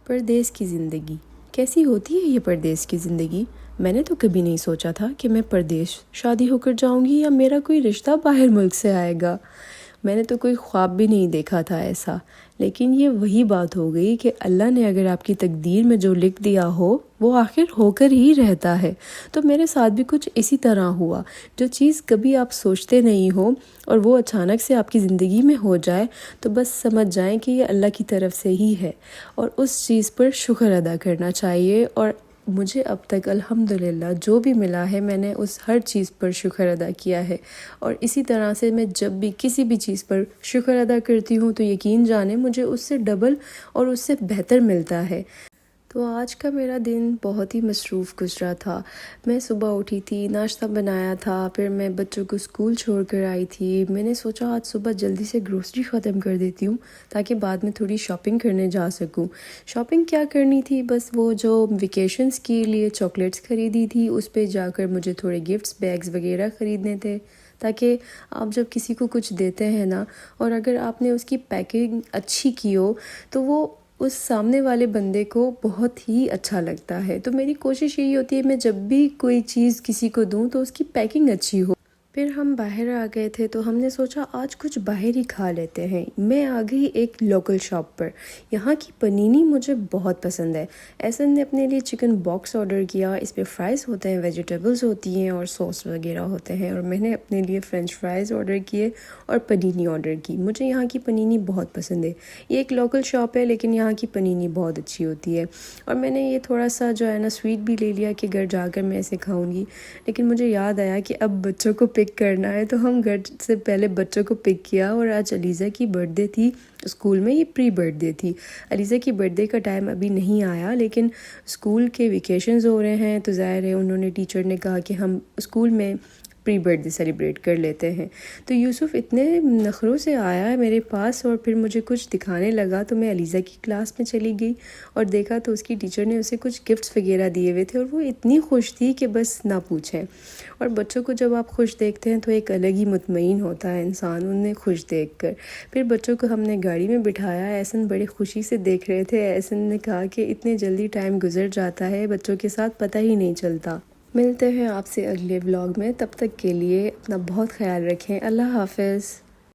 پردیس کی زندگی کیسی ہوتی ہے؟ یہ پردیس کی زندگی میں نے تو کبھی نہیں سوچا تھا کہ میں پردیس شادی ہو کر جاؤں گی یا میرا کوئی رشتہ باہر ملک سے آئے گا۔ میں نے تو کوئی خواب بھی نہیں دیکھا تھا ایسا، لیکن یہ وہی بات ہو گئی کہ اللہ نے اگر آپ کی تقدیر میں جو لکھ دیا ہو وہ آخر ہو کر ہی رہتا ہے۔ تو میرے ساتھ بھی کچھ اسی طرح ہوا، جو چیز کبھی آپ سوچتے نہیں ہو اور وہ اچانک سے آپ کی زندگی میں ہو جائے تو بس سمجھ جائیں کہ یہ اللہ کی طرف سے ہی ہے، اور اس چیز پر شکر ادا کرنا چاہیے۔ اور مجھے اب تک الحمدللہ جو بھی ملا ہے میں نے اس ہر چیز پر شکر ادا کیا ہے، اور اسی طرح سے میں جب بھی کسی بھی چیز پر شکر ادا کرتی ہوں تو یقین جانیں مجھے اس سے ڈبل اور اس سے بہتر ملتا ہے۔ تو آج کا میرا دن بہت ہی مصروف گزرا تھا۔ میں صبح اٹھی تھی، ناشتہ بنایا تھا، پھر میں بچوں کو اسکول چھوڑ کر آئی تھی۔ میں نے سوچا آج صبح جلدی سے گروسری ختم کر دیتی ہوں تاکہ بعد میں تھوڑی شاپنگ کرنے جا سکوں۔ شاپنگ کیا کرنی تھی، بس وہ جو ویکیشنز کے لیے چاکلیٹس خریدی تھی اس پہ جا کر مجھے تھوڑے گفٹس بیگز وغیرہ خریدنے تھے، تاکہ آپ جب کسی کو کچھ دیتے ہیں نا، اور اگر آپ نے اس کی پیکنگ اچھی کی ہو تو وہ اس سامنے والے بندے کو بہت ہی اچھا لگتا ہے۔ تو میری کوشش یہی ہوتی ہے میں جب بھی کوئی چیز کسی کو دوں تو اس کی پیکنگ اچھی ہو۔ پھر ہم باہر آ گئے تھے تو ہم نے سوچا آج کچھ باہر ہی کھا لیتے ہیں۔ میں آ گئی ایک لوکل شاپ پر، یہاں کی پنینی مجھے بہت پسند ہے۔ احسن نے اپنے لیے چکن باکس آرڈر کیا، اس پہ فرائز ہوتے ہیں، ویجیٹیبلز ہوتی ہیں اور سوس وغیرہ ہوتے ہیں، اور میں نے اپنے لیے فرینچ فرائز آرڈر کیے اور پنینی آرڈر کی۔ مجھے یہاں کی پنینی بہت پسند ہے۔ یہ ایک لوکل شاپ ہے لیکن یہاں کی پنینی بہت اچھی ہوتی ہے، اور میں نے یہ تھوڑا سا جو ہے نا سویٹ بھی لے لیا کہ گھر جا کر میں اسے کھاؤں گی۔ لیکن مجھے یاد آیا کہ اب بچوں کو پک کرنا ہے، تو ہم گھر سے پہلے بچوں کو پک کیا، اور آج علیزہ کی برتھ ڈے تھی اسکول میں، یہ پری برتھ ڈے تھی۔ علیزہ کی برتھ ڈے کا ٹائم ابھی نہیں آیا، لیکن اسکول کے ویکیشنز ہو رہے ہیں تو ظاہر ہے انہوں نے ٹیچر نے کہا کہ ہم اسکول میں پری برتھ ڈے سیلیبریٹ کر لیتے ہیں۔ تو یوسف اتنے نخروں سے آیا ہے میرے پاس اور پھر مجھے کچھ دکھانے لگا، تو میں علیزہ کی کلاس میں چلی گئی اور دیکھا تو اس کی ٹیچر نے اسے کچھ گفٹس وغیرہ دیے ہوئے تھے، اور وہ اتنی خوش تھی کہ بس نہ پوچھیں۔ اور بچوں کو جب آپ خوش دیکھتے ہیں تو ایک الگ ہی مطمئن ہوتا ہے انسان انہیں خوش دیکھ کر۔ پھر بچوں کو ہم نے گاڑی میں بٹھایا، احسن بڑے خوشی سے دیکھ رہے تھے۔ احسن نے کہا کہ اتنے جلدی ٹائم گزر جاتا ہے بچوں کے ساتھ، پتہ ہی نہیں چلتا۔ ملتے ہیں آپ سے اگلے ولاگ میں، تب تک کے لیے اپنا بہت خیال رکھیں۔ اللہ حافظ۔